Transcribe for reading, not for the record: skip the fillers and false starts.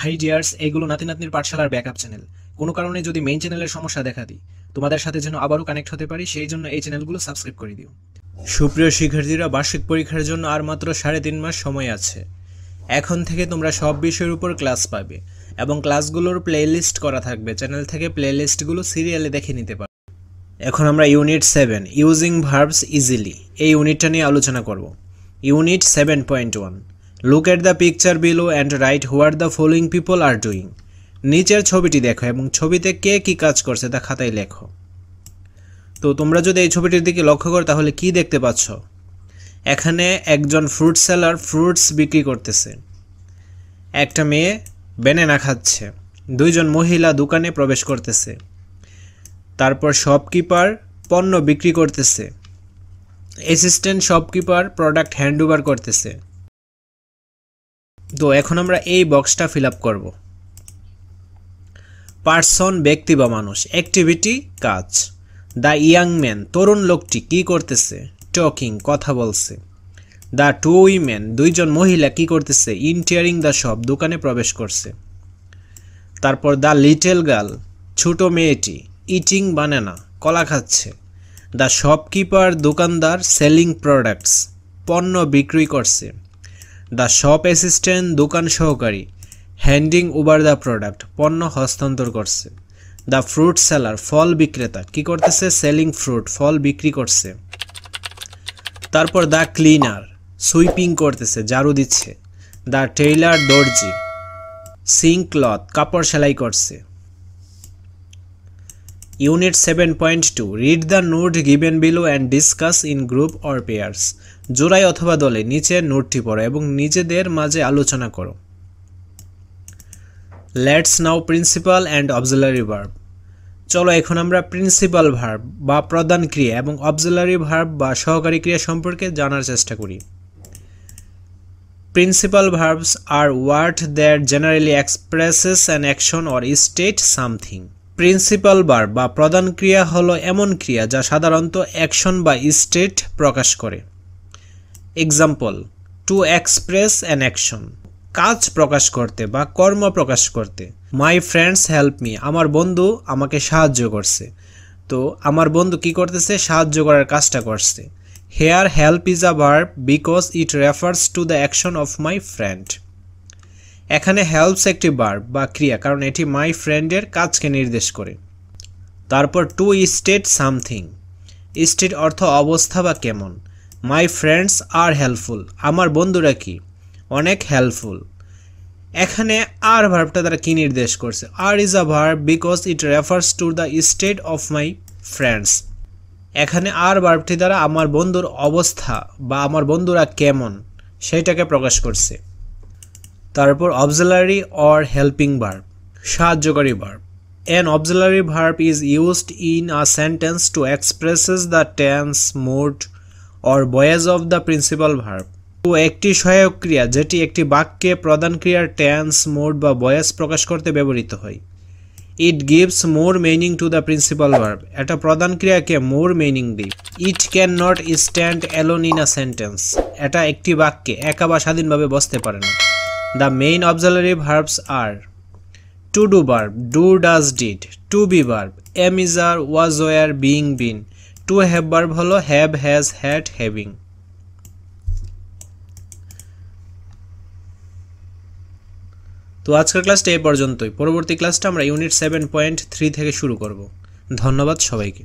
High dears, এইগুলো নাতি নাতনির পাঠশালার ব্যাকআপ চ্যানেল। কোনো কারণে যদি মেইন চ্যানেলের সমস্যা দেখা দিই, তোমাদের সাথে যেন আবারও কানেক্ট হতে পারি, সেই জন্য এই চ্যানেলগুলো সাবস্ক্রাইব করে দিও। সুপ্রিয় শিক্ষার্থীরা, বার্ষিক পরীক্ষার জন্য আর মাত্র 3.5 মাস সময় আছে। এখন থেকে তোমরা সব বিষয়ের উপর ক্লাস পাবে এবং ক্লাসগুলোর প্লেলিস্ট করা থাকবে। চ্যানেল থেকে প্লেলিস্টগুলো সিরিয়ালে দেখে নিতে পারবে। এখন আমরা ইউনিট 7 ইউজিং ভার্বস ইজিলি এই ইউনিটটা নিয়ে আলোচনা করব। Unit 7.1 look at the picture below and right what the following people are doing. নিচের ছবিটি দেখো এবং ছবিতে কে কি কাজ করছে তা খাতায় লেখো। তো তোমরা যদি এই ছবিটির দিকে লক্ষ্য করো তাহলে কি দেখতে পাচ্ছ? এখানে একজন ফ্রুট সেলার ফ্রুটস বিক্রি করতেছে, একটা মেয়ে ব্যানানা খাচ্ছে, দুইজন মহিলা দোকানে প্রবেশ করতেছে, তারপর শপকিপার পণ্য বিক্রি করতেছে, অ্যাসিস্ট্যান্ট শপকিপার প্রোডাক্ট হ্যান্ডওভার করতেছে। তো এখন আমরা এই বক্সটা ফিল আপ করব। পার্সন ব্যক্তি বা মানুষ, অ্যাক্টিভিটি কাজ। দ্য ইয়াং ম্যান তরুণ লোকটি কি করতেছে? টকিং কথা বলছে। দ্য টু উইমেন দুইজন মহিলা কি করতেছে? ইন্টারিং দ্য শপ দোকানে প্রবেশ করছে। তারপর দ্য লিটল গার্ল ছোট মেয়েটি ইটিং বানানা কলা খাচ্ছে। দ্য শপকিপার দোকানদার সেলিং প্রোডাক্টস পণ্য বিক্রি করছে। দ্য শপ অ্যাসিস্ট্যান্ট দোকান সহকারী হ্যান্ডিং ওভার দ্য প্রোডাক্ট পণ্য হস্তান্তর করছে। দ্য ফ্রুট সেলার ফল বিক্রেতা কি করতেছে? সেলিং ফ্রুট ফল বিক্রি করছে। তারপর দ্য ক্লিনার সুইপিং করতেছে ঝাড়ু দিচ্ছে। দ্য টেইলার দর্জি সিং ক্লথ কাপড় সেলাই করছে। Unit 7.2 read the note given below and discuss in group or pairs. জোড়ায় অথবা দলে নিচের নোটটি পড়ো এবং নিজেদের মাঝে আলোচনা করো। Let's now principal and auxiliary verb. চলো এখন আমরা প্রিন্সিপাল ভার্ব বা প্রধান ক্রিয়া এবং অক্সিলারি ভার্ব বা সহকারী ক্রিয়া সম্পর্কে জানার চেষ্টা করি। Principal verbs are what that generally expresses an action or state something. Principal verb বা প্রধান ক্রিয়া হলো এমন ক্রিয়া যা সাধারণত অ্যাকশন বা স্টেট প্রকাশ করে। Example, to express an action কাজ প্রকাশ করতে বা কর্ম প্রকাশ করতে। মাই ফ্রেন্ডস হেল্প মি আমার বন্ধু আমাকে সাহায্য করছে। তো আমার বন্ধু কি করতেছে? সাহায্য করার কাজটা করছে। Here help is a verb because it refers to the action of my friend. এখানে helps একটি verb বা ক্রিয়া কারণ এটি my friend-এর কাজকে নির্দেশ করে। তারপর to state something state অর্থ অবস্থা বা কেমন। My friends are helpful আমার বন্ধুরা কি? অনেক হেল্পফুল। এখানে আর ভার্বটা দ্বারা কি নির্দেশ করছে? আর is a verb because it refers to the state of my friends. এখানে আর ভার্বটি দ্বারা আমার বন্ধুর অবস্থা বা আমার বন্ধুরা কেমন সেটাকে প্রকাশ করছে। তারপর অক্সিলারি অর হেল্পিং ভার্ব সাহায্যকারী verb. An auxiliary verb is used in a sentence to expresses the tense, mood or voice of the principal verb. তো একটি সহায়ক ক্রিয়া যেটি একটি বাক্যে প্রধান ক্রিয়ার টেন্স, মোড বা ভয়েস প্রকাশ করতে ব্যবহৃত হয়। It gives more meaning to the principal verb. এটা প্রধান ক্রিয়াকে more meaning দেয়। It cannot stand alone in a sentence. এটা একটি বাক্যে একা বা স্বাধীনভাবে বসতে পারে না। The main auxiliary verbs are to do verb, do, does, did, to be verb, am, is, are, was, were, being, been, to have verb হলো have, has, had, having. তো আজকের ক্লাসটা এই পর্যন্তই। পরবর্তী ক্লাসটা আমরা ইউনিট 7.3 থেকে শুরু করব। ধন্যবাদ সবাইকে।